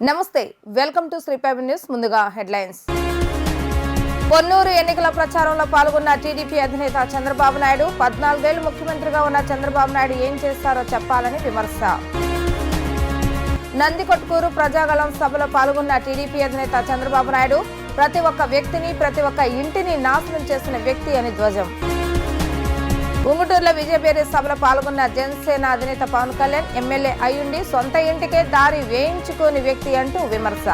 నమస్తే, welcome to శ్రీపాబి news. ముందుగా headlines. Ponnuru ఎన్నికల ప్రచారంలో పాల్గొన్న టీడీపీ అధినేత చంద్రబాబు నాయుడు 14 ఏళ్లు ముఖ్యమంత్రిగా ఉన్న చంద్రబాబు నాయుడు ఏం చేస్తారో చెప్పాలని విమర్శ. నందికొట్కూరు ప్రజాగళం సభలో పాల్గొన్న టీడీపీ అధినేత చంద్రబాబు నాయుడు ప్రతి ఒక్క వ్యక్తిని, ప్రతి ఒక్క ఇంటిని నాశనం చేసిన వ్యక్తి అని ధ్వజం. ఉంగుటూరులో విజయబేరి సభలో పాల్గొన్న జనసేన అధినేత పవన్ కళ్యాణ్ ఎమ్మెల్యే అయ్యుండి సొంత ఇంటికే దారి వేయించుకోని వ్యక్తి అంటూ విమర్శ.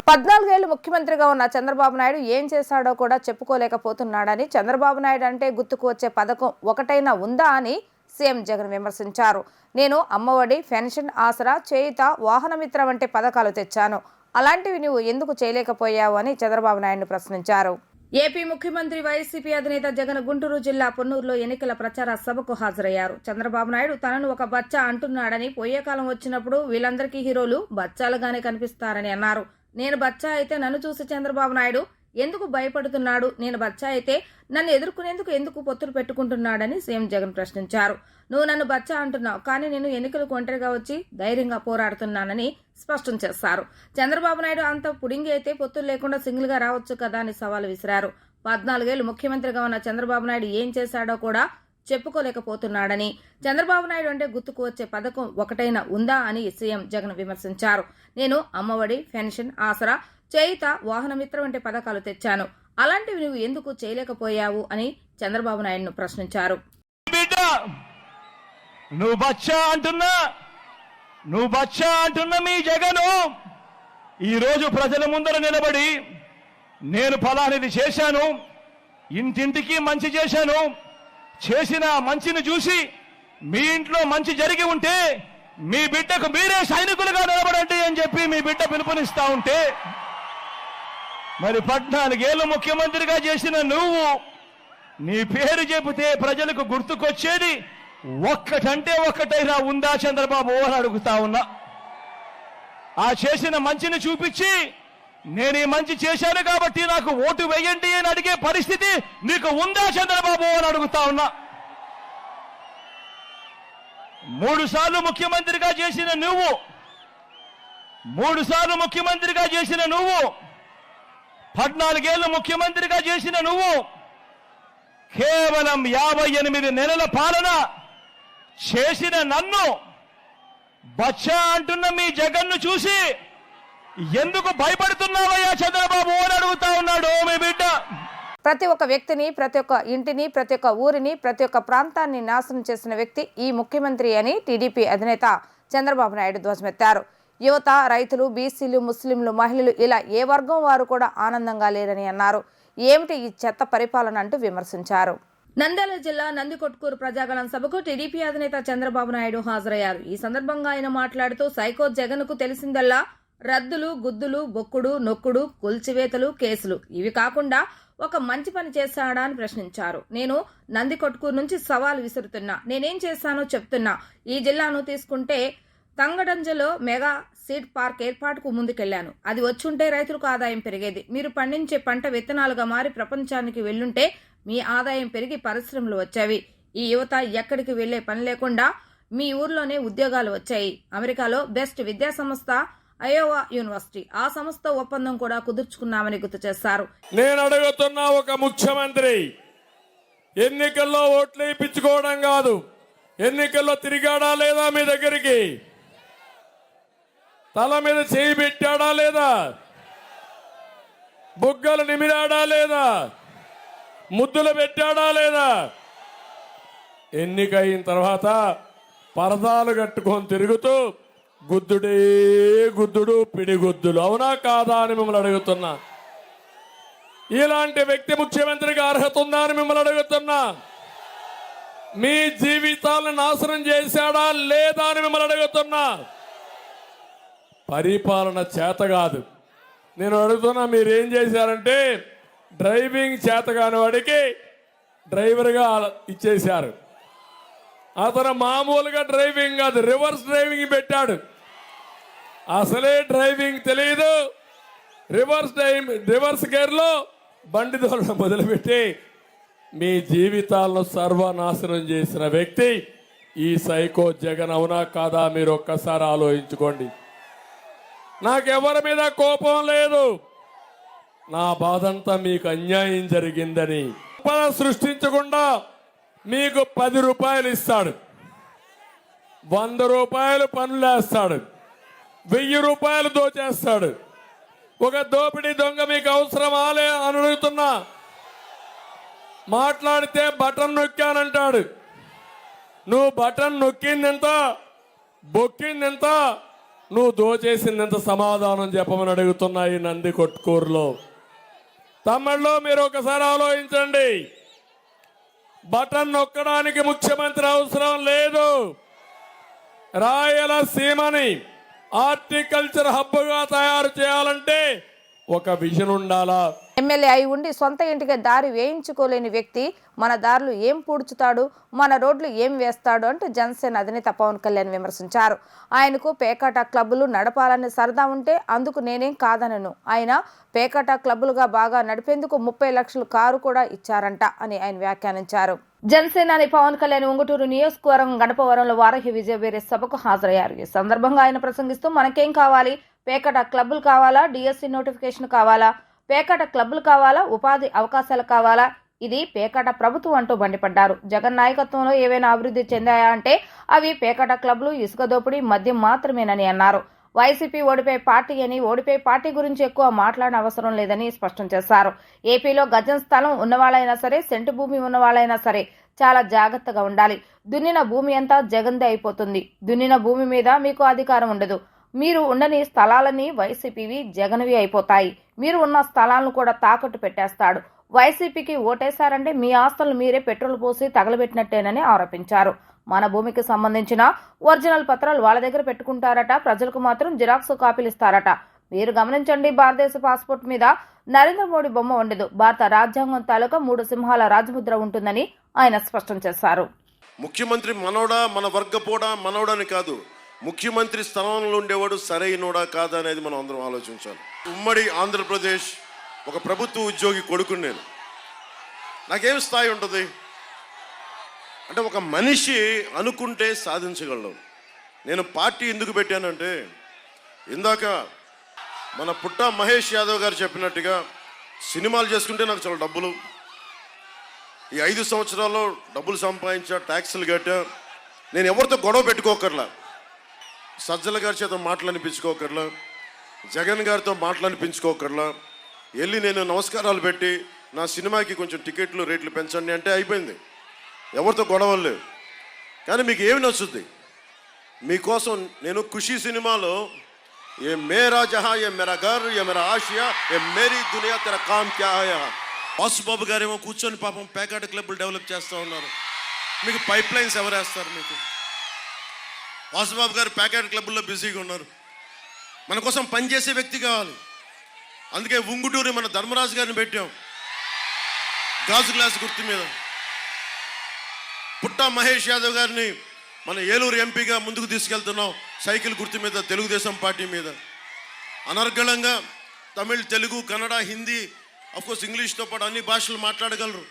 14 ఏళ్లు ముఖ్యమంత్రిగా ఉన్న చంద్రబాబు నాయుడు ఏం చేశాడో కూడా చెప్పుకోలేకపోతున్నాడని, చంద్రబాబు నాయుడు అంటే గుర్తుకు వచ్చే పథకం ఒకటైనా ఉందా అని సీఎం జగన్ విమర్శించారు. నేను అమ్మఒడి, పెన్షన్, ఆసరా, చేయుత, వాహనమిత్ర వంటి పథకాలు తెచ్చాను, అలాంటివి నువ్వు ఎందుకు చేయలేకపోయావు అని చంద్రబాబు నాయుడును ప్రశ్నించారు. ఏపీ ముఖ్యమంత్రి వైసీపీ అధినేత జగన్ గుంటూరు జిల్లా పొన్నూరులో ఎన్నికల ప్రచార సభకు హాజరయ్యారు. చంద్రబాబు నాయుడు తనను ఒక బచ్చా అంటున్నాడని, పోయే కాలం వచ్చినప్పుడు వీళ్ళందరికీ హీరోలు బచ్చాలుగానే కనిపిస్తారని అన్నారు. నేను బచ్చా అయితే నన్ను చూసి చంద్రబాబు నాయుడు ఎందుకు భయపడుతున్నాడు? నేను బచ్చా అయితే నన్ను ఎదుర్కొనేందుకు ఎందుకు పొత్తులు పెట్టుకుంటున్నాడని సీఎం జగన్ ప్రశ్నించారు. నువ్వు నన్ను బచ్చా అంటున్నావు, కానీ నేను ఎన్నికలకు ఒంటరిగా వచ్చి ధైర్యంగా పోరాడుతున్నానని స్పష్టం చేశారు. చంద్రబాబు నాయుడు అంత పుడింగి అయితే పొత్తులు లేకుండా సింగిల్ గా రావచ్చు కదా అని సవాల్ విసిరారు. 14 ఏళ్లు ముఖ్యమంత్రిగా ఉన్న చంద్రబాబు నాయుడు ఏం చేశాడో కూడా చెప్పుకోలేకపోతున్నాడని, చంద్రబాబు నాయుడు అంటే గుర్తుకు వచ్చే పథకం ఒకటైనా ఉందా అని సీఎం జగన్ విమర్శించారు. నేను అమ్మఒడి, పెన్షన్, ఆసరా, చేయుత, వాహనమిత్ర వంటి పథకాలు తెచ్చాను, అలాంటివి నువ్వు ఎందుకు చేయలేకపోయావు అని చంద్రబాబు నాయుడును ప్రశ్నించారు. నువ్వు బచ్చా అంటున్నా మీ జగను ఈరోజు ప్రజల ముందర నిలబడి నేను ఫలానిది చేశాను, ఇంటింటికి మంచి చేశాను, చేసిన మంచిని చూసి మీ ఇంట్లో మంచి జరిగి ఉంటే మీ బిడ్డకు మీరే సైనికులుగా నిలబడండి అని చెప్పి మీ బిడ్డ పిలుపునిస్తా ఉంటే, మరి 14 ఏళ్లు ముఖ్యమంత్రిగా చేసిన నువ్వు నీ పేరు చెబితే ప్రజలకు గుర్తుకొచ్చేది ఒక్కటంటే ఒక్కటైనా ఉందా చంద్రబాబు అని అడుగుతా ఉన్నా. ఆ చేసిన మంచిని చూపించి నేను ఈ మంచి చేశాను కాబట్టి నాకు ఓటు వేయండి అని అడిగే పరిస్థితి నీకు ఉందా చంద్రబాబు అని అడుగుతా ఉన్నా. 3 సార్లు ముఖ్యమంత్రిగా చేసిన నువ్వు 14 ఏళ్లు ముఖ్యమంత్రిగా చేసిన నువ్వు కేవలం 58 నెలల పాలన చేసిన నన్ను బచ్చా అంటున్న మీ జగన్ను చూసి ఎందుకు భయపడుతున్నావయ్యా చంద్రబాబు అని అడుగుతా ఉన్నాడు మీ బిడ్డ. ప్రతి ఒక్క వ్యక్తిని, ప్రతి ఒక్క ఇంటిని, ప్రతి ఒక్క ఊరిని, ప్రతి ఒక్క ప్రాంతాన్ని నాశనం చేసిన వ్యక్తి ఈ ముఖ్యమంత్రి అని టీడీపీ అధినేత చంద్రబాబు నాయుడు ధ్వజమెత్తారు. యువత, రైతులు, బీసీలు, ముస్లింలు, మహిళలు ఇలా ఏ వర్గం వారు కూడా ఆనందంగా లేరని అన్నారు. ఏమిటి ఈ చెత్త పరిపాలన అంటూ విమర్శించారు. నంద్యాల జిల్లా నందికొట్కూరు ప్రజాగళం సభకు టీడీపీ అధినేత చంద్రబాబు నాయుడు హాజరయ్యారు. ఈ సందర్భంగా ఆయన మాట్లాడుతూ సైకో జగన్ కు తెలిసిందల్లా రద్దులు, గుద్దులు, బొక్కుడు, నొక్కుడు, కూల్చివేతలు, కేసులు, ఇవి కాకుండా ఒక మంచి పని చేశాడా అని ప్రశ్నించారు. నేను నందికొట్కూరు నుంచి సవాల్ విసురుతున్నా, నేనేం చేశానో చెప్తున్నా. ఈ జిల్లాను తీసుకుంటే తంగడంజలో మెగా సీడ్ పార్క్ ఏర్పాటుకు ముందుకెళ్లాను. అది వచ్చుంటే రైతులకు ఆదాయం పెరిగేది. మీరు పండించే పంట విత్తనాలుగా మారి ప్రపంచానికి వెళ్లుంటే మీ ఆదాయం పెరిగి పరిశ్రమలు వచ్చేవి. ఈ యువత ఎక్కడికి వెళ్లే పని లేకుండా మీ ఊర్లోనే ఉద్యోగాలు వచ్చాయి. అమెరికాలో బెస్ట్ విద్యా సంస్థ అయోవా యూనివర్సిటీ, ఆ సంస్థ ఒప్పందం కూడా కుదుర్చుకున్నామని గుర్తు చేశారు. నేను అడుగుతున్నా, ఒక ముఖ్యమంత్రి ఎన్నికల్లో ఓట్లు వేయించుకోవడం కాదు, ఎన్నికల్లో తిరిగాడా లేదా? మీ దగ్గరికి తల మీద చేయి పెట్టాడా లేదా? బుగ్గలు నిమిరాడా లేదా? ముద్దులు పెట్టాడా లేదా? ఎన్నికైన తర్వాత పరదాలు కట్టుకొని తిరుగుతూ గుద్దుడే గుద్దుడు, పిడిగుద్దులు, అవునా కాదా అని మిమ్మల్ని అడుగుతున్నా. ఇలాంటి వ్యక్తి ముఖ్యమంత్రికి అర్హత ఉందా అని మిమ్మల్ని అడుగుతున్నా. మీ జీవితాలను నాశనం చేశాడా లేదా అని మిమ్మల్ని అడుగుతున్నా. పరిపాలన చేత కాదు. నేను అడుగుతున్నా, మీరేం చేశారంటే డ్రైవింగ్ చేత కాని వాడికి డ్రైవర్గా ఇచ్చేశారు. అతను మామూలుగా డ్రైవింగ్ కాదు, రివర్స్ డ్రైవింగ్ పెట్టాడు. అసలే డ్రైవింగ్ తెలియదు, రివర్స్ గేర్లో బండి దోలడం మొదలుపెట్టి మీ జీవితాలను సర్వనాశనం చేసిన వ్యక్తి ఈ సైకో జగన్, అవునా కాదా? మీరు ఒక్కసారి ఆలోచించుకోండి. నాకెవరి మీద కోపం లేదు. నా బాధంతా మీకు అన్యాయం జరిగిందని సంపద సృష్టించకుండా మీకు 10 రూపాయలు ఇస్తాడు, 100 రూపాయలు పనులేస్తాడు, 1000 రూపాయలు దోచేస్తాడు. ఒక దోపిడీ దొంగ మీకు అవసరమా అని అడుగుతున్నా. మాట్లాడితే బటన్ నొక్కానంటాడు. నువ్వు బటన్ నొక్కిందెంత, బొక్కిందెంత, నువ్వు దోచేసిందెంత సమాధానం చెప్పమని అడుగుతున్నా ఈ నంది కొట్కూరులో. తమిళ్లో మీరు ఒకసారి ఆలోచించండి. బటన్ నొక్కడానికి ముఖ్యమంత్రి అవసరం లేదు. రాయలసీమని హార్టికల్చర్ హబ్గా తయారు చేయాలంటే ఒక విజన్ ఉండాలా. ఎమ్మెల్యే అయి ఉండి సొంత ఇంటికి దారి వేయించుకోలేని వ్యక్తి మన దారులు ఏం పూడ్చుతాడు, మన రోడ్లు ఏం వేస్తాడు అంటూ జనసేన అధినేత పవన్ కళ్యాణ్ విమర్శించారు. ఆయనకు పేకాట క్లబ్బులు నడపాలని సరదా ఉంటే అందుకు నేనేం కాదనను. ఆయన పేకాట క్లబ్బులుగా బాగా నడిపేందుకు 30 లక్షలు కారు కూడా ఇచ్చారంట అని ఆయన వ్యాఖ్యానించారు. జనసేనాని పవన్ కళ్యాణ్ ఉంగుటూరు నియోజకవర్గం గణపవరంలో వారాహి విజయవేరే సభకు హాజరయ్యారు. ఈ సందర్భంగా ఆయన ప్రసంగిస్తూ మనకేం కావాలి, పేకాట క్లబ్బులు కావాలా, డిఎస్సి నోటిఫికేషన్ కావాలా, పేకాట క్లబ్బులు కావాలా, ఉపాధి అవకాశాలు కావాలా, ఇది పేకాట ప్రభుత్వం అంటూ మండిపడ్డారు. జగన్ నాయకత్వంలో ఏవైనా అభివృద్ధి చెందాయా అంటే అవి పేకాట క్లబ్లు, ఇసుక దోపిడీ, మద్యం మాత్రమేనని అన్నారు. వైసీపీ ఓడిపోయే పార్టీ అని, ఓడిపోయే పార్టీ గురించి ఎక్కువ మాట్లాడిన అవసరం లేదని స్పష్టం చేశారు. ఏపీలో గజం స్థలం ఉన్నవాళ్ళైనా సరే, సెంటు భూమి ఉన్నవాళ్ళైనా సరే చాలా జాగ్రత్తగా ఉండాలి. దున్నిన భూమి అంతా జగన్దే అయిపోతుంది. దున్నిన భూమి మీద మీకు అధికారం ఉండదు. మీరు ఉండని స్థలాలన్నీ వైసీపీవి, జగన్వి అయిపోతాయి. మీరు ఉన్న స్థలాలను కూడా తాకట్టు పెట్టేస్తాడు. వైసీపీకి ఓటేశారంటే మీ ఆస్తులను మీరే పెట్రోల్ పోసి తగలబెట్టినట్టేనని ఆరోపించారు. మన భూమికి సంబంధించిన ఒరిజినల్ పత్రాలు వాళ్ళ దగ్గర పెట్టుకుంటారట, ప్రజలకు మాత్రం జిరాక్స్ కాపీలు ఇస్తారట. మీరు గమనించండి, భారతదేశ పాస్పోర్ట్ మీద నరేంద్ర మోడీ బొమ్మ ఉండదు. భారత రాజ్యాంగం తాలూకా 3 సింహాల రాజముద్ర ఉంటుందని ఆయన స్పష్టం చేశారు. ముఖ్యమంత్రి మనోడా, మన వర్గపోడా, మనోడని కాదు, ముఖ్యమంత్రి స్థానంలో ఉండేవాడు సరైనోడా కాదా అనేది మనం అందరం ఆలోచించాలి. ఉమ్మడి ఆంధ్రప్రదేశ్ ఒక ప్రభుత్వ ఉద్యోగి కొడుకుని నేను. నాకేం స్థాయి ఉంటుంది అంటే ఒక మనిషి అనుకుంటే సాధించగలడు. నేను పార్టీ ఎందుకు పెట్టానంటే ఇందాక మన పుట్టా మహేష్ యాదవ్ గారు చెప్పినట్టుగా సినిమాలు చేసుకుంటే నాకు చాలా డబ్బులు, ఈ 5 సంవత్సరాల్లో డబ్బులు సంపాదించా, ట్యాక్సులు కట్టా, నేను ఎవరితో గొడవ పెట్టుకోకర్లా, సజ్జల గారి చేత మాటలు అనిపించుకోకర్లా, జగన్ గారితో మాటలు అనిపించుకోకర్లా, వెళ్ళి నేను నమస్కారాలు పెట్టి నా సినిమాకి కొంచెం టికెట్లు రేట్లు పెంచండి అంటే అయిపోయింది. ఎవరితో గొడవలు లేవు. కానీ మీకు ఏమి నచ్చుద్ది? మీకోసం నేను ఖుషీ సినిమాలో ఏ మేరా జహా, ఏ మేరా ఘర్, ఏ మేరా ఆషియా, ఏ మేరీ దునియా, తెరా కామ్ క్యా ఆయా. వాసుబాబు గారేమో కూర్చొని పాపం పేకాట క్లబ్లు డెవలప్ చేస్తూ ఉన్నారు. మీకు పైప్ లైన్స్ ఎవరేస్తారు? మీకు వాసుబాబు గారు పేకాట క్లబ్లో బిజీగా ఉన్నారు. మన కోసం పనిచేసే వ్యక్తి కావాలి. అందుకే ఉంగుటూరి మన ధర్మరాజు గారిని పెట్టాం గాజు గ్లాస్ గుర్తు మీద. పుట్టా మహేష్ యాదవ్ గారిని మన ఏలూరు ఎంపీగా ముందుకు తీసుకెళ్తున్నాం సైకిల్ గుర్తు మీద, తెలుగుదేశం పార్టీ మీద. అనర్గళంగా తమిళ్, తెలుగు, కన్నడ, హిందీ, అఫ్కోర్స్ ఇంగ్లీష్తో పాటు అన్ని భాషలు మాట్లాడగలరు.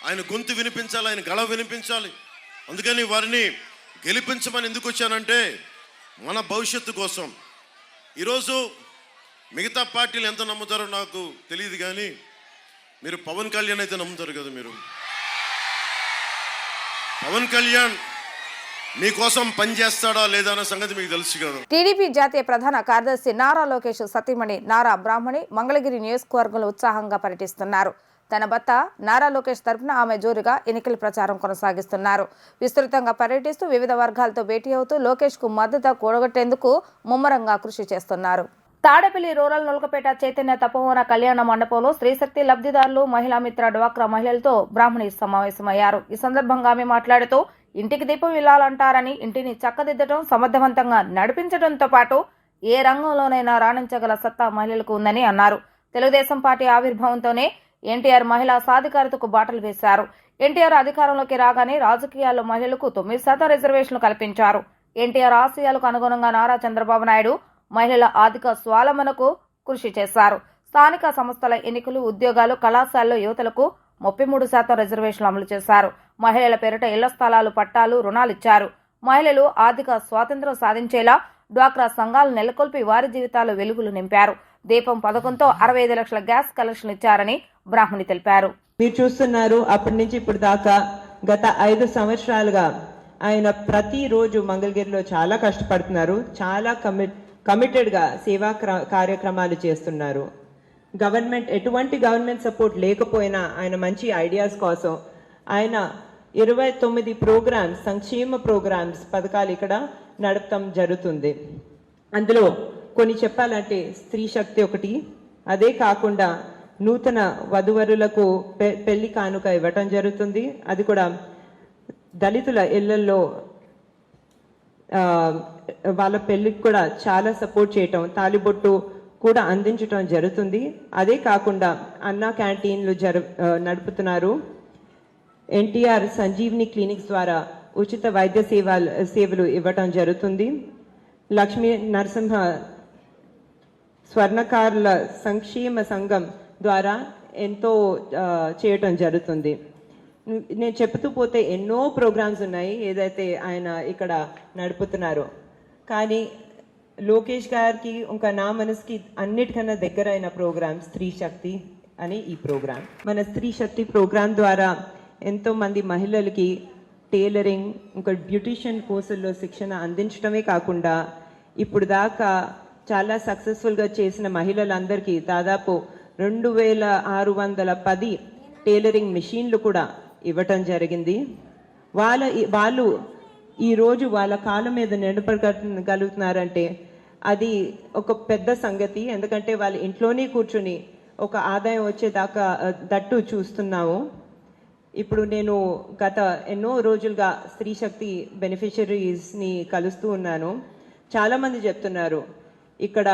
ఆయన గొంతు వినిపించాలి, ఆయన గళ వినిపించాలి. అందుకని వారిని గెలిపించమని ఎందుకు వచ్చానంటే మన భవిష్యత్తు కోసం. ఈరోజు మిగతా పార్టీలు ఎంత నమ్ముతారో నాకు తెలియదు, కానీ మీరు పవన్ కళ్యాణ్ అయితే నమ్ముతారు కదా. మీరు పవన్ కళ్యాణ్ మీకోసం పనిచేస్తాడా లేదా అన్న సంగతి మీకు తెలుసు కదా. టీడీపీ జాతీయ ప్రధాన కార్యదర్శి నారా లోకేష్ సతీమణి నారా బ్రాహ్మణి మంగళగిరి నియోజకవర్గంలో ఉత్సాహంగా పర్యటిస్తున్నారు. తన భర్త నారా లోకేష్ తరఫున ఆమె జోరుగా ఎన్నికల ప్రచారం కొనసాగిస్తున్నారు. విస్తృతంగా పర్యటిస్తూ వివిధ వర్గాలతో భేటీ అవుతూ లోకేష్ కు మద్దతు కూడగట్టేందుకు ముమ్మరంగా కృషి చేస్తున్నారు. తాడేపల్లి రూరల్ నులకపేట చైతన్య తపోవన కళ్యాణ మండపంలో స్త్రీశక్తి లబ్ధిదారులు, మహిళా మిత్ర డ్వాక్రా మహిళలతో బ్రాహ్మణి సమావేశమయ్యారు. ఈ సందర్భంగా ఆమె మాట్లాడుతూ ఇంటికి దీపం ఇల్లాలంటారని, ఇంటిని చక్కదిద్దడం, సమర్థవంతంగా నడిపించడంతో పాటు ఏ రంగంలోనైనా రాణించగల సత్తా మహిళలకు ఉందని అన్నారు. తెలుగుదేశం పార్టీ ఆవిర్భావంతోనే ఎన్టీఆర్ మహిళా సాధికారతకు బాటలు వేశారు. ఎన్టీఆర్ అధికారంలోకి రాగానే రాజకీయాల్లో మహిళలకు 9% రిజర్వేషన్లు కల్పించారు. ఎన్టీఆర్ ఆశయాలకు అనుగుణంగా నారా చంద్రబాబు నాయుడు మహిళల ఆర్థిక స్వావలంబనకు కృషి చేశారు. స్థానిక సంస్థల ఎన్నికలు, ఉద్యోగాలు, కళాశాలలో యువతలకు 33% రిజర్వేషన్లు అమలు చేశారు. మహిళల పేరిట ఇళ్ల స్థలాలు, పట్టాలు, రుణాలిచ్చారు. మహిళలు ఆర్థిక స్వాతంత్ర్యం సాధించేలా డ్వాక్రా సంఘాలు నెలకొల్పి వారి జీవితాల్లో వెలుగులు నింపారు. దీపం పథకంతో 65 లక్షల గ్యాస్ కలెక్షన్ ఇచ్చారని బ్రాహ్మణి తెలిపారు. మీరు చూస్తున్నారు అప్పటి నుంచి ఇప్పుడు దాకా గత 5 సంవత్సరాలుగా ఆయన ప్రతిరోజు మంగళగిరిలో చాలా కష్టపడుతున్నారు. చాలా కమిటెడ్గా సేవా కార్యక్రమాలు చేస్తున్నారు. ఎటువంటి గవర్నమెంట్ సపోర్ట్ లేకపోయినా ఆయన మంచి ఐడియాస్ కోసం ఆయన 29 ప్రోగ్రామ్స్, సంక్షేమ ప్రోగ్రామ్స్, పథకాలు ఇక్కడ నడపడం జరుగుతుంది. అందులో కొన్ని చెప్పాలంటే స్త్రీ శక్తి ఒకటి. అదే కాకుండా నూతన వధువరులకు పెళ్లి కానుక ఇవ్వటం జరుగుతుంది. అది కూడా దళితుల ఇళ్లలో వాళ్ళ పెళ్లికి కూడా చాలా సపోర్ట్ చేయటం, తాలిబొట్టు కూడా అందించడం జరుగుతుంది. అదే కాకుండా అన్న క్యాంటీన్లు నడుపుతున్నారు. ఎన్టీఆర్ సంజీవిని క్లినిక్స్ ద్వారా ఉచిత వైద్య సేవలు ఇవ్వటం జరుగుతుంది. లక్ష్మీ నరసింహ స్వర్ణకారుల సంక్షేమ సంఘం ద్వారా ఎంతో చేయటం జరుగుతుంది. నేను చెప్తూ పోతే ఎన్నో ప్రోగ్రామ్స్ ఉన్నాయి ఏదైతే ఆయన ఇక్కడ నడుపుతున్నారు. కానీ లోకేష్ గారికి ఇంకా నా మనసుకి అన్నిటికన్నా దగ్గరైన ప్రోగ్రామ్ స్త్రీ శక్తి అని ఈ ప్రోగ్రామ్. మన స్త్రీ శక్తి ప్రోగ్రామ్ ద్వారా ఎంతో మంది మహిళలకి టైలరింగ్, ఇంకా బ్యూటిషియన్ కోర్సుల్లో శిక్షణ అందించడమే కాకుండా ఇప్పుడు దాకా చాలా సక్సెస్ఫుల్గా చేసిన మహిళలందరికీ దాదాపు 2610 టైలరింగ్ మిషన్లు కూడా ఇవ్వటం జరిగింది. వాళ్ళు ఈరోజు వాళ్ళ కాళ్ళ మీద నిలబడగలుగుతున్నారంటే అది ఒక పెద్ద సంగతి. ఎందుకంటే వాళ్ళ ఇంట్లోనే కూర్చుని ఒక ఆదాయం వచ్చేదాకా దట్టు చూస్తున్నాము. ఇప్పుడు నేను గత ఎన్నో రోజులుగా స్త్రీ శక్తి బెనిఫిషరీస్ని కలుస్తూ ఉన్నాను. చాలామంది చెప్తున్నారు ఇక్కడ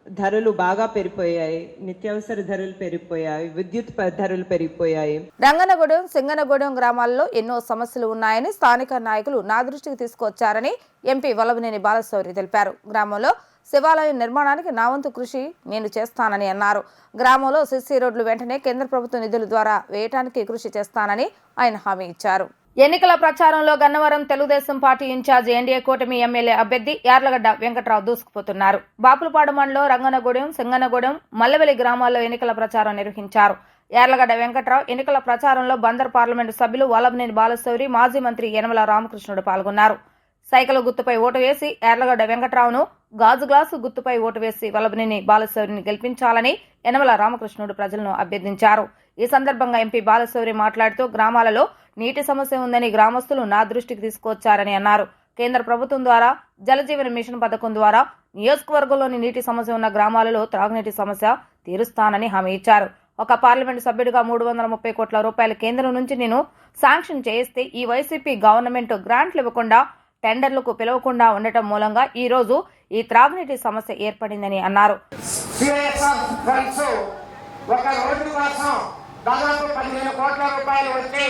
ధరలు బాగా పెరిగిపోయాయి, నిత్యావసర ధరలు పెరిగిపోయాయి, విద్యుత్ ధరలు పెరిగిపోయాయి. రంగనగూడెం, సింగనగూడెం గ్రామాల్లో ఎన్నో సమస్యలు ఉన్నాయని స్థానిక నాయకులు నా దృష్టికి తీసుకొచ్చారని ఎంపీ వల్లభనేని బాలశౌరి తెలిపారు. గ్రామంలో శివాలయం నిర్మాణానికి నా వంతు కృషి నేను చేస్తానని అన్నారు. గ్రామంలో సిసి రోడ్లు వెంటనే కేంద్ర ప్రభుత్వ నిధుల ద్వారా వేయటానికి కృషి చేస్తానని ఆయన హామీ ఇచ్చారు. ఎన్నికల ప్రచారంలో Gannavaram Telugu Desam party in-charge NDA కూటమి ఎమ్మెల్యే అభ్యర్థి యార్లగడ్డ వెంకట్రావు దూసుకుపోతున్నారు. బాపులపాడు మండలం రంగనగూడెం, సింగనగూడెం, మల్లవెల్లి గ్రామాల్లో ఎన్నికల ప్రచారం నిర్వహించారు. యార్లగడ్డ వెంకట్రావు ఎన్నికల ప్రచారంలో బందర్ పార్లమెంటు సభ్యులు వల్లభనేని బాలశౌరి, మాజీ మంత్రి యనమల రామకృష్ణుడు పాల్గొన్నారు. సైకిల్ గుర్తుపై ఓటు వేసి యార్లగడ్డ వెంకట్రావును, గాజు గ్లాసు గుర్తుపై ఓటు వేసి వల్లభనేని బాలశౌరిని గెలిపించాలని యనమల రామకృష్ణుడు ప్రజలను అభ్యర్థించారు. ఈ సందర్భంగా ఎంపీ బాలశౌరి మాట్లాడుతూ గ్రామాలలో నీటి సమస్య ఉందని గ్రామస్తులు నా దృష్టికి తీసుకొచ్చారని అన్నారు. కేంద్ర ప్రభుత్వం ద్వారా జలజీవన మిషన్ పథకం ద్వారా నియోజకవర్గంలోని నీటి సమస్య ఉన్న గ్రామాలలో త్రాగునీటి సమస్య తీరుస్తానని హామీ ఇచ్చారు. ఒక పార్లమెంటు సభ్యుడిగా 330 కోట్ల రూపాయలు కేంద్రం నుంచి నేను శాంక్షన్ చేయిస్తే ఈ వైసీపీ గవర్నమెంట్ గ్రాంట్లు ఇవ్వకుండా, టెండర్లకు పిలవకుండా ఉండటం మూలంగా ఈ రోజు ఈ త్రాగునీటి సమస్య ఏర్పడిందని అన్నారు. ఒక రోజు కోసం దాదాపు 15 కోట్ల రూపాయలు వచ్చి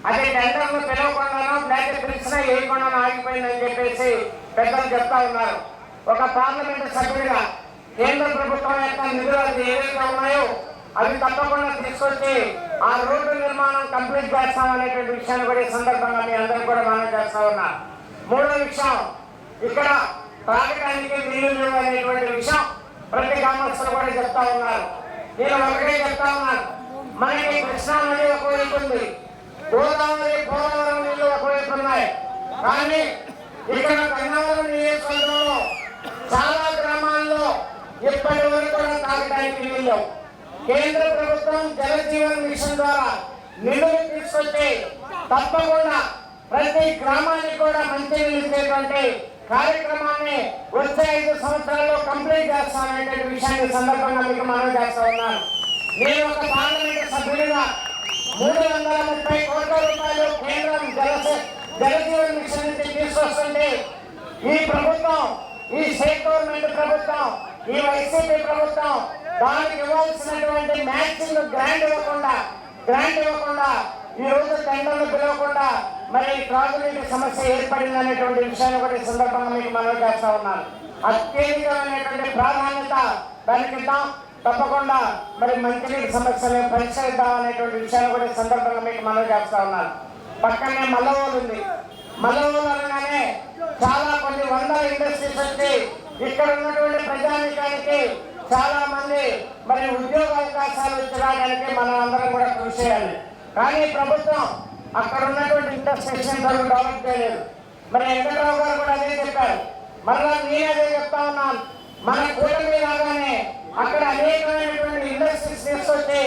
అది టెండర్లు పిలవకుండానో లేకపోతే పిలిచినా వేయకుండానో ఆగిపోయిందని చెప్పేసి పెద్దలు చెప్తా ఉన్నారు. ఒక పార్లమెంటు సభ్యుడిగా కేంద్ర ప్రభుత్వం యొక్క నిధులు ఏవైతే ఉన్నాయో అవి తప్పకుండా తీసుకొచ్చి ఆ రోడ్డు నిర్మాణం కంప్లీట్ చేస్తామనేటువంటి విషయాన్ని కూడా ఈ సందర్భంగా మీ అందరూ కూడా మనం చేస్తా ఉన్నారు. మూడో విషయం, ఇక్కడ తాగడానికి నీళ్లు లేవు అనేటువంటి విషయం ప్రతి గ్రామస్తులు కూడా చెప్తా ఉన్నారు. నేను ఒకటే చెప్తా ఉన్నాను, మనకి కృష్ణా నది ఒకవైపు ఉంది, గోదావరి, పోలవరం నీళ్లు ఒకవైపు ఉన్నాయి. కానీ ఇక్కడ గన్నవరం నియోజకవర్గంలో చాలా గ్రామాల్లో ఇప్పటి వరకు కూడా తాగడానికి నీళ్లు. కేంద్ర ప్రభుత్వం జలజీవన్ మిషన్ ద్వారా నిధులు తీసుకొచ్చి తప్పకుండా ప్రతి గ్రామానికి కూడా మంచి నీళ్ళు ఇచ్చేటువంటి కార్యక్రమాన్ని వచ్చే 5 సంవత్సరాల్లో కంప్లీట్ చేస్తామనేటువంటి విషయాన్ని సందర్భంగా మీకు మనం చేస్తా ఉన్నాను. నేను ఒక పార్లమెంటు సభ్యుడిగా 330 కోట్ల రూపాయలు కేంద్రం జలజీవన్ మిషన్ నుంచి తీసుకొస్తుంటే ఈ ప్రభుత్వం, ఈ స్టేట్ గవర్నమెంట్ ప్రభుత్వం, ఈ వైసీపీ ప్రభుత్వం దానికి ఇవ్వాల్సినటువంటి మ్యాచింగ్ గ్రాంట్ ఇవ్వకుండా ఈ రోజు టెండర్లు పిలవకుండా మరి త్రాగునీటి సమస్య ఏర్పడింది అనేటువంటి విషయాన్ని కూడా ఈ సందర్భంగా మీకు మనవి చేస్తా ఉన్నాను. అత్యధికమైనటువంటి ప్రాధాన్యత దానికి ఇద్దాం, తప్పకుండా మరి మంచినీటి సమస్యను పరిష్కరిద్దాం అనేటువంటి విషయాన్ని కూడా ఈ సందర్భంగా మీకు మనవి చేస్తా ఉన్నాను. పక్కనే మల్లవోలు ఉంది. మల్లవోలు అనగానే చాలా కొన్ని వందల ఇండస్ట్రీస్ వచ్చి ఇక్కడ ఉన్నటువంటి ప్రజానికానికి చాలా మంది మరి ఉద్యోగ అవకాశాలు ఇచ్చడానికి మనం అందరం కూడా కృషి చేయాలి. కానీ ప్రభుత్వం అక్కడ ఉన్నటువంటి ఇండస్ట్రీస్ డెవలప్ చేయలేదు. మరి వెంకటరావు గారు కూడా అదే చెప్పారు. మరలా నేను అదే చెప్తా ఉన్నాను, మన కూటమి రాగానే అక్కడ అనేకమైనటువంటి ఇండస్ట్రీస్ తీసుకొచ్చి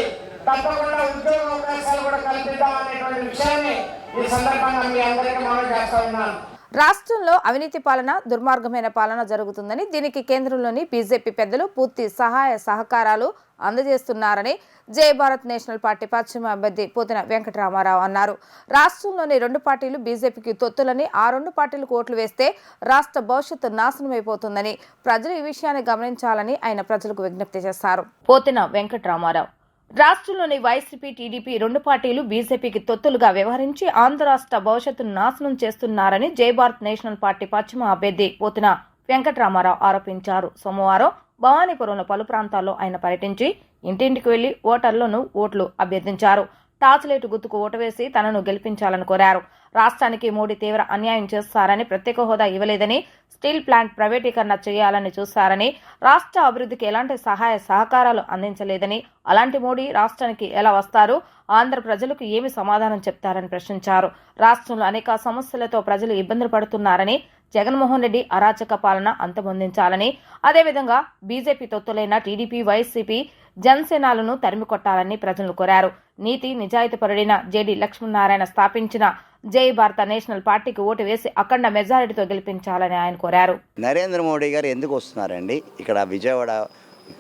తప్పకుండా ఉద్యోగ అవకాశాలు కూడా కల్పిద్దాం అనేటువంటి విషయాన్ని ఈ సందర్భంగా మీ అందరికీ మనం చేస్తా ఉన్నాను. రాష్ట్రంలో అవినీతి పాలన, దుర్మార్గమైన పాలన జరుగుతుందని, దీనికి కేంద్రంలోని బీజేపీ పెద్దలు పూర్తి సహాయ సహకారాలు అందజేస్తున్నారని జై భారత్ నేషనల్ పార్టీ పశ్చిమ అభ్యర్థి పోతిన వెంకటరామారావు అన్నారు. రాష్ట్రంలోని 2 పార్టీలు బీజేపీకి తొత్తులని, ఆ 2 పార్టీలకు ఓట్లు వేస్తే రాష్ట్ర భవిష్యత్తు నాశనమైపోతుందని ప్రజలు ఈ విషయాన్ని గమనించాలని ఆయన ప్రజలకు విజ్ఞప్తి చేశారు. పోతిన వెంకటరామారావు రాష్ట్రంలోని వైసీపీ, టీడీపీ 2 పార్టీలు బీజేపీకి తొత్తులుగా వ్యవహరించి ఆంధ్ర రాష్ట్ర భవిష్యత్తును నాశనం చేస్తున్నారని జై భారత్ నేషనల్ పార్టీ పశ్చిమ అభ్యర్థి పోతిన వెంకటరామారావు ఆరోపించారు. సోమవారం భవానీపురంలో పలు ప్రాంతాల్లో ఆయన పర్యటించి ఇంటింటికి వెళ్లి ఓటర్లను ఓట్లు అభ్యర్థించారు. టార్చ్లైట్ గుర్తుకు ఓటు వేసి తనను గెలిపించాలని కోరారు. రాష్ట్రానికి మోడీ తీవ్ర అన్యాయం చేస్తారని, ప్రత్యేక హోదా ఇవ్వలేదని, స్టీల్ ప్లాంట్ ప్రైవేటీకరణ చేయాలని చూస్తారని, రాష్ట్ర అభివృద్ధికి ఎలాంటి సహాయ సహకారాలు అందించలేదని, అలాంటి మోడీ రాష్ట్రానికి ఎలా వస్తారు, ఆంధ్ర ప్రజలకు ఏమి సమాధానం చెప్తారని ప్రశ్నించారు. రాష్ట్రంలో అనేక సమస్యలతో ప్రజలు ఇబ్బందులు పడుతున్నారని, జగన్మోహన్ రెడ్డి అరాచక పాలన అంతమొందించాలని, అదేవిధంగా బీజేపీ తొత్తులైన టీడీపీ, వైసీపీ, జనసేనలను తరిమికొట్టాలని ప్రజలను కోరారు. నీతి నిజాయితీ పరుడైన జేడీ లక్ష్మీనారాయణ స్థాపించిన జై భారత నేషనల్ పార్టీకి ఓటు వేసి అఖండ మెజారిటీతో గెలిపించాలని ఆయన కోరారు. నరేంద్ర మోడీ గారు ఎందుకు వస్తున్నారండి? ఇక్కడ విజయవాడ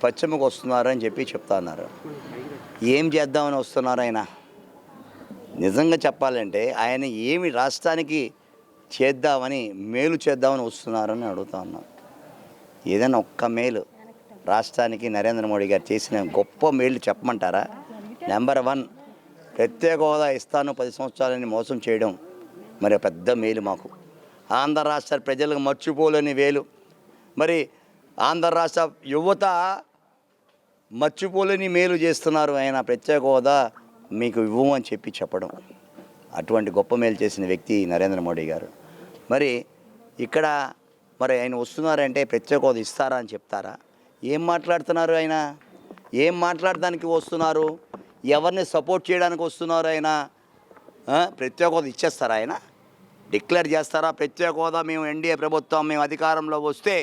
పశ్చిమకు వస్తున్నారు అని చెప్పి చెప్తా ఉన్నారు. ఏం చేద్దామని వస్తున్నారు ఆయన? నిజంగా చెప్పాలంటే ఆయన ఏమి రాష్ట్రానికి చేద్దామని, మేలు చేద్దామని వస్తున్నారని అడుగుతా ఉన్నాం. ఏదైనా ఒక్క మేలు రాష్ట్రానికి నరేంద్ర మోడీ గారు చేసిన గొప్ప మేలు చెప్పమంటారా? నెంబర్ 1, ప్రత్యేక హోదా ఇస్తాను 10 సంవత్సరాలని మోసం చేయడం మరి పెద్ద మేలు మాకు. ఆంధ్ర రాష్ట్ర ప్రజలకు మర్చిపోలేని వేలు. మరి ఆంధ్ర రాష్ట్ర యువత మర్చిపోలేని మేలు చేస్తున్నారు. ఆయన ప్రత్యేక హోదా మీకు ఇవ్వము అని చెప్పడం, అటువంటి గొప్ప మేలు చేసిన వ్యక్తి నరేంద్ర మోడీ గారు. మరి ఇక్కడ మరి ఆయన వస్తున్నారంటే ప్రత్యేక హోదా ఇస్తారా అని చెప్తారా? ఏం మాట్లాడుతున్నారు ఆయన? ఏం మాట్లాడడానికి వస్తున్నారు? ఎవరిని సపోర్ట్ చేయడానికి వస్తున్నారు ఆయన? ప్రత్యేక హోదా ఇచ్చేస్తారా? ఆయన డిక్లేర్ చేస్తారా? ప్రత్యేక హోదా మేము ఎన్డీఏ ప్రభుత్వం మేము అధికారంలో వస్తే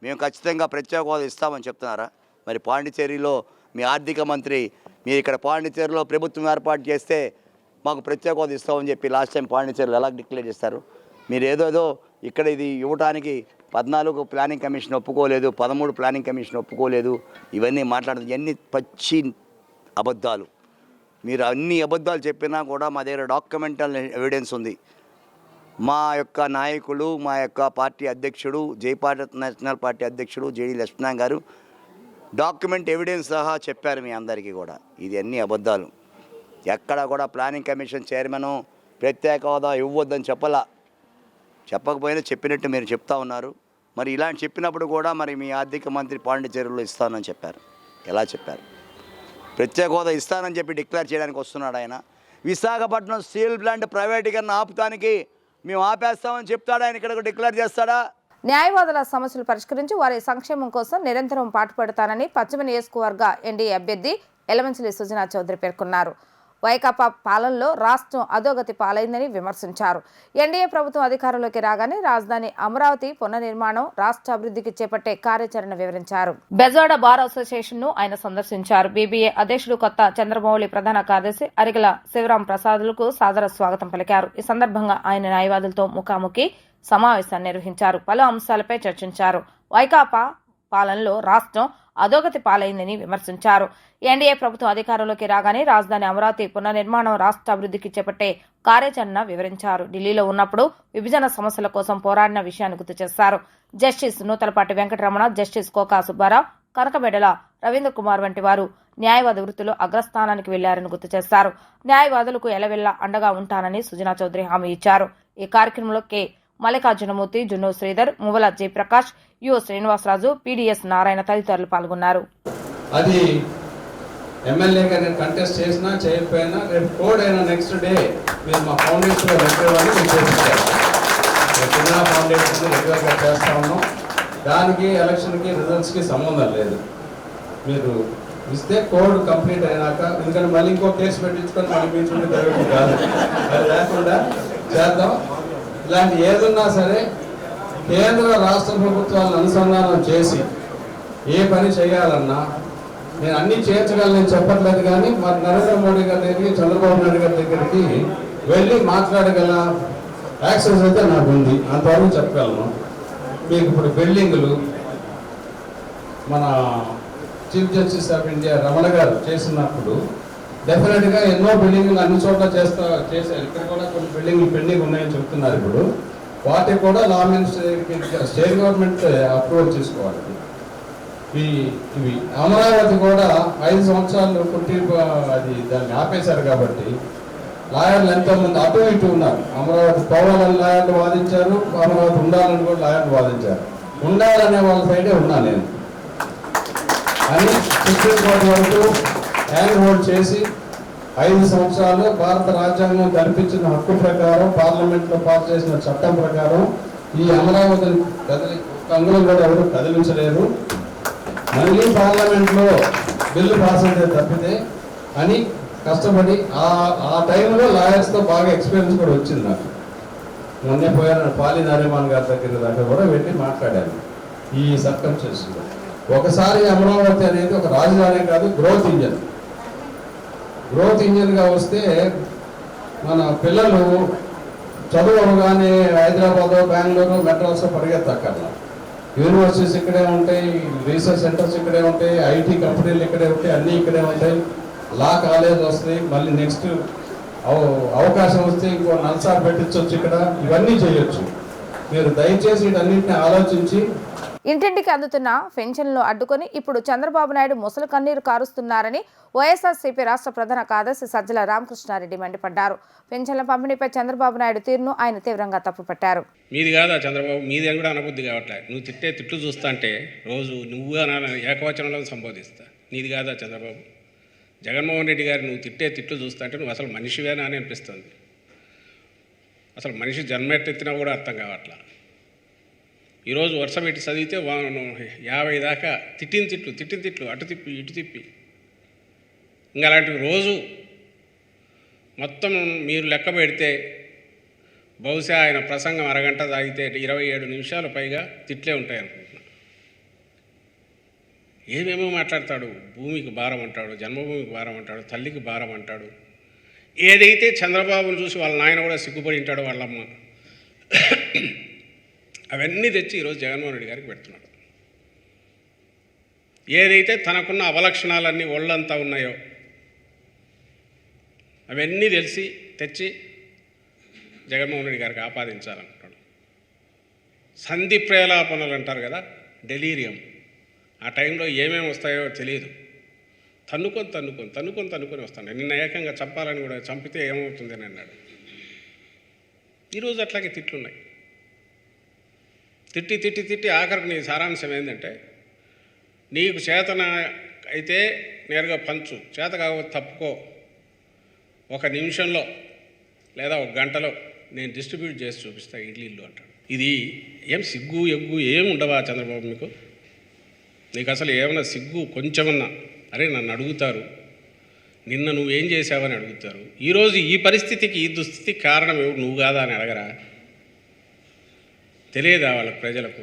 మేము ఖచ్చితంగా ప్రత్యేక హోదా ఇస్తామని చెప్తున్నారా? మరి పాండిచేరిలో మీ ఆర్థిక మంత్రి మీరు ఇక్కడ పాండిచేరిలో ప్రభుత్వం ఏర్పాటు చేస్తే మాకు ప్రత్యేక హోదా ఇస్తామని చెప్పి లాస్ట్ టైం పాండిచేరిలో ఎలా డిక్లేర్ చేస్తారు? మీరు ఏదో ఇక్కడ ఇది ఇవ్వడానికి 14 ప్లానింగ్ కమిషన్ ఒప్పుకోలేదు, 13 ప్లానింగ్ కమిషన్ ఒప్పుకోలేదు. ఇవన్నీ మాట్లాడుతుంది, ఇవన్నీ పచ్చి అబద్ధాలు. మీరు అన్ని అబద్ధాలు చెప్పినా కూడా మా దగ్గర డాక్యుమెంటల్ ఎవిడెన్స్ ఉంది. మా యొక్క నాయకులు, మా యొక్క పార్టీ అధ్యక్షుడు, జై భారత్ నేషనల్ పార్టీ అధ్యక్షుడు జేడీ లక్ష్మణ్ గారు డాక్యుమెంట్ ఎవిడెన్స్ సహా చెప్పారు మీ అందరికీ కూడా. ఇది అన్ని అబద్ధాలు. ఎక్కడ కూడా ప్లానింగ్ కమిషన్ చైర్మన్ ప్రత్యేక హోదా ఇవ్వద్దని చెప్పకపోయినా చెప్పినట్టు మీరు చెప్తా ఉన్నారు. మరి ఇలాంటి చెప్పినప్పుడు కూడా మరి మీ ఆర్థిక మంత్రి పాండిచేరిలో ఇస్తానని చెప్పారు. ఎలా చెప్పారు? ప్రత్యేక హోదా ఇస్తానని చెప్పి డిక్లేర్ చేయడానికి వస్తున్నాడు ఆయన. విశాఖపట్నం స్టీల్ ప్లాంట్ ప్రైవేటీకరణ ఆపుతానికి మేము ఆపేస్తామని చెప్తాడు ఆయన. ఇక్కడ డిక్లేర్ చేస్తాడా? న్యాయవాదుల సమస్యలు పరిష్కరించి వారి సంక్షేమం కోసం నిరంతరం పాటుపడతానని పశ్చిమ నియోజకవర్గ ఎన్డీఏ అభ్యర్థి ఎలమంచిలి సుజనా చౌదరి పేర్కొన్నారు. వైకాపా పాలనలో రాష్ట్రం అధోగతి పాలైందని విమర్శించారు. ఎన్డీఏ ప్రభుత్వం అధికారంలోకి రాగానే రాజధాని అమరావతి పునర్నిర్మాణం, రాష్ట్ర అభివృద్ధికి చేపట్టే కార్యాచరణ వివరించారు. బెజవాడ బార్ అసోసియేషన్ ను ఆయన సందర్శించారు. బీబీఏ అధ్యక్షుడు కొత్త చంద్రమౌళి, ప్రధాన కార్యదర్శి అరిగల శివరాం ప్రసాదులకు సాదర స్వాగతం పలికారు. ఈ సందర్భంగా ఆయన న్యాయవాదులతో ముఖాముఖి సమావేశాన్ని నిర్వహించారు. పలు అంశాలపై చర్చించారు. వైకాపా పాలనలో రాష్ట్రం అధోగతి పాలైందని విమర్శించారు. ఎన్డీఏ ప్రభుత్వం అధికారంలోకి రాగానే రాజధాని అమరావతి పునర్నిర్మాణం, రాష్ట్ర అభివృద్ధికి చేపట్టే కార్యాచరణ వివరించారు. ఢిల్లీలో ఉన్నప్పుడు విభజన సమస్యల కోసం పోరాడిన విషయాన్ని గుర్తు చేశారు. జస్టిస్ నూతలపాటి వెంకటరమణ, జస్టిస్ కోకా సుబ్బారావు, కనకబెడల రవీంద్ర కుమార్ వంటి వారు న్యాయవాద వృత్తిలో అగ్రస్థానానికి వెళ్లారని గుర్తు చేశారు. న్యాయవాదులకు ఎలవెల్లా అండగా ఉంటానని సుజనా చౌదరి హామీ ఇచ్చారు. ఈ కార్యక్రమంలో K మల్లికార్జునమూర్తి, జున్నూ Sridhar, Muvvala Jayaprakash, you Srinivasaraju, PDS Narayana తదితరులు పాల్గొన్నారు. అది ఎమ్మెల్యేగా నేను కంటెస్ట్ చేసినా చేయకపోయినా రేపు కోడ్ అయినా నెక్స్ట్ డే మీరు మా ఫౌండేషన్ చిన్న ఫౌండేషన్ రెగ్యులర్గా చేస్తా ఉన్నాం. దానికి ఎలక్షన్కి రిజల్ట్స్కి సంబంధం లేదు. మీరు ఇస్తే కోడ్ కంప్లీట్ అయినాక, ఎందుకంటే మళ్ళీ ఇంకో కేసు పెట్టించుకొని మళ్ళీ పీల్చుకుంటే జరుగుతుంది కాదు, అది లేకుండా చేద్దాం. ఇలాంటి ఏదున్నా సరే కేంద్ర రాష్ట్ర ప్రభుత్వాలను అనుసంధానం చేసి ఏ పని చేయాలన్నా నేను అన్నీ చేర్చగలను చెప్పట్లేదు, కానీ మరి నరేంద్ర మోడీ గారి దగ్గరికి, చంద్రబాబు నాయుడు గారి దగ్గరికి వెళ్ళి మాట్లాడగల యాక్సెస్ అయితే నాకు ఉంది, అంతవరకు చెప్పగలను. మీకు ఇప్పుడు బిల్డింగులు మన chief justice of India Ramana గారు చేసినప్పుడు డెఫినెట్గా ఎన్నో బిల్డింగులు అన్ని చోట్ల చేశారు. ఇక్కడ కూడా కొన్ని బిల్డింగ్లు పెండింగ్ ఉన్నాయని చెప్తున్నారు. ఇప్పుడు వాటికి కూడా law minister, state government approval తీసుకోవాలి. ఇవి అమరావతి కూడా 5 సంవత్సరాలు అది దాన్ని ఆపేశారు కాబట్టి లాయర్లు ఎంతోమంది అటు ఇటు ఉన్నారు. అమరావతి పోవాలని లాయర్లు వాదించారు, అమరావతి ఉండాలని కూడా లాయర్లు వాదించారు. ఉండాలనే వాళ్ళ సైడే ఉన్నా నేను అని సుప్రీంకోర్టు వరకు హ్యాండ్ హోల్డ్ చేసి 5 సంవత్సరాలు భారత రాజ్యాంగం కల్పించిన హక్కు ప్రకారం, పార్లమెంట్లో పాస్ చేసిన చట్టం ప్రకారం ఈ అమరావతిని అంగుళం కూడా ఎవరు కదిలించలేరు. మళ్ళీ పార్లమెంట్లో బిల్లు పాస్ అయితే తప్పితే అని కష్టపడి ఆ టైంలో లాయర్స్తో బాగా ఎక్స్పీరియన్స్ కూడా వచ్చింది నాకు. మొన్నే పోయాను పాలి నారిమాన్ గారి దగ్గర కూడా వెళ్ళి మాట్లాడాను ఈ సర్కమ్స్టెన్సెస్లో. ఒకసారి అమరావతి అనేది ఒక రాజధాని కాదు, గ్రోత్ ఇంజన్గా వస్తే మన పిల్లలు చదువు అవగానే హైదరాబాద్, బెంగళూరు, మెడ్రాస్ పరిగెత్తక్కర్లా. యూనివర్సిటీస్ ఇక్కడే ఉంటాయి, రీసెర్చ్ సెంటర్స్ ఇక్కడే ఉంటాయి, ఐటీ కంపెనీలు ఇక్కడే ఉంటాయి, అన్నీ ఇక్కడే ఉంటాయి. లా కాలేజ్ వస్తాయి, మళ్ళీ నెక్స్ట్ అవకాశం వస్తే ఇంకో నల్సార్ పెట్టించవచ్చు, ఇక్కడ ఇవన్నీ చేయొచ్చు. మీరు దయచేసి వీటన్నింటినీ ఆలోచించి. ఇంటింటికి అందుతున్న పెన్షన్లు అడ్డుకొని ఇప్పుడు చంద్రబాబు నాయుడు ముసలి కన్నీరు కారుస్తున్నారని వైఎస్ఆర్సీపీ రాష్ట్ర ప్రధాన కార్యదర్శి సజ్జల రామకృష్ణారెడ్డి మండిపడ్డారు. పెన్షన్ల పంపిణీపై చంద్రబాబు నాయుడు తీరును ఆయన తీవ్రంగా తప్పుపట్టారు. మీది కాదా చంద్రబాబు, మీది అని కూడా అనబుద్ధి కావట్లే. నువ్వు తిట్లు చూస్తా అంటే రోజు నువ్వు ఏకవచనంలో సంబోధిస్తా. నీది కాదా చంద్రబాబు? జగన్మోహన్ రెడ్డి గారు నువ్వు తిట్లు చూస్తా అంటే నువ్వు అసలు మనిషివేనా అని అనిపిస్తుంది. అసలు మనిషి జన్మెత్తెత్తినా కూడా అర్థం కావట్లా. ఈరోజు వరుస పెట్టి చదివితే 50 దాకా తిట్టిన తిట్లు అటు తిప్పి ఇటు తిప్పి, ఇంకా అలాంటివి రోజు మొత్తం మీరు లెక్క పెడితే బహుశా ఆయన ప్రసంగం అరగంట తాగితే 27 నిమిషాలు పైగా తిట్లే ఉంటాయి అనుకుంటున్నా. ఏమేమో మాట్లాడతాడు. భూమికి భారం అంటాడు, జన్మభూమికి భారం అంటాడు, తల్లికి భారం అంటాడు. ఏదైతే చంద్రబాబును చూసి వాళ్ళ నాయన కూడా సిగ్గుపడి ఉంటాడు, వాళ్ళమ్మ. అవన్నీ తెచ్చి ఈరోజు జగన్మోహన్ రెడ్డి గారికి పెడుతున్నాడు. ఏదైతే తనకున్న అవలక్షణాలన్నీ ఒళ్ళంతా ఉన్నాయో అవన్నీ తెచ్చి జగన్మోహన్ రెడ్డి గారికి ఆపాదించాలనుకుంటాడు. సంధి ప్రేలాపనలు అంటారు కదా, డెలీరియం. ఆ టైంలో ఏమేమి వస్తాయో తెలియదు. తన్నుకొని వస్తాడు. నిన్న ఏకంగా చంపాలని కూడా, చంపితే ఏమవుతుంది అని అన్నాడు. ఈరోజు అట్లాగే తిట్లున్నాయి. తిట్టి ఆఖరికి నీ సారాంశం ఏంటంటే, నీకు చేతన అయితే నేరుగా పంచు, చేత కాకపోతే తప్పుకో, 1 నిమిషంలో లేదా 1 గంటలో నేను డిస్ట్రిబ్యూట్ చేసి చూపిస్తా ఇల్లు అంటాడు. ఇది ఏం సిగ్గు ఎగ్గు ఏం ఉండవా చంద్రబాబు మీకు? నీకు అసలు ఏమన్నా సిగ్గు కొంచెమన్నా? అరే నన్ను అడుగుతారు, నిన్న నువ్వేం చేసావని అడుగుతారు. ఈరోజు ఈ పరిస్థితికి, ఈ దుస్థితికి కారణం ఎవరు? నువ్వు కాదా అని అడగరా? తెలియదా వాళ్ళకి, ప్రజలకు,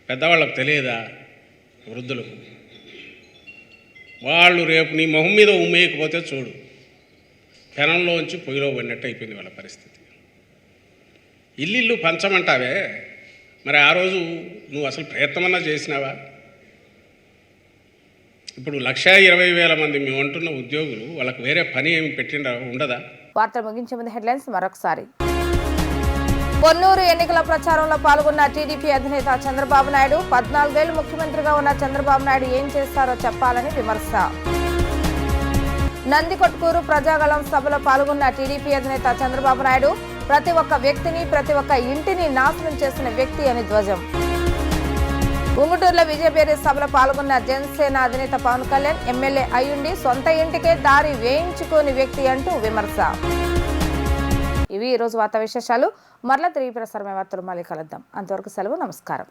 పెద్దవాళ్ళకు తెలియదా, వృద్ధులకు? వాళ్ళు రేపు నీ మొహం మీద ఉమ్మేయకపోతే చూడు, పెనంలోంచి పొయ్యిలో పడినట్టు అయిపోయింది వాళ్ళ పరిస్థితి. ఇల్లు పంచమంటావే, మరి ఆ రోజు నువ్వు అసలు ప్రయత్నమన్నా చేసినావా? ఇప్పుడు 1,20,000 మంది మేము అంటున్న ఉద్యోగులు, వాళ్ళకు వేరే పని ఏమి ఉండదా? వార్తలు ముగించే ముందు హెడ్లైన్స్ మరొకసారి. పొన్నూరు ఎన్నికల ప్రచారంలో పాల్గొన్న టీడీపీ అధినేత చంద్రబాబు నాయుడు. 14 ఏళ్లు ముఖ్యమంత్రిగా ఉన్న చంద్రబాబు నాయుడు ఏం చేస్తారో చెప్పాలని విమర్శ. నందికొట్కూరు ప్రజాగళం సభలో పాల్గొన్న టీడీపీ అధినేత చంద్రబాబు నాయుడు. ప్రతి ఒక్క వ్యక్తిని, ప్రతి ఒక్క ఇంటిని నాశనం చేసిన వ్యక్తి అని ధ్వజం. ఉంగుటూరులో విజయబేరి సభలో పాల్గొన్న జనసేన అధినేత పవన్ కళ్యాణ్. ఎమ్మెల్యే అయ్యుండి సొంత ఇంటికే దారి వేయించుకోని వ్యక్తి అంటూ విమర్శ. ఇవి ఇవి ఈరోజు వార్తా విశేషాలు. మరలా తిరిగి ప్రసారమైన వార్తలు మళ్ళీ కలుద్దాం. అంతవరకు సెలవు. నమస్కారం.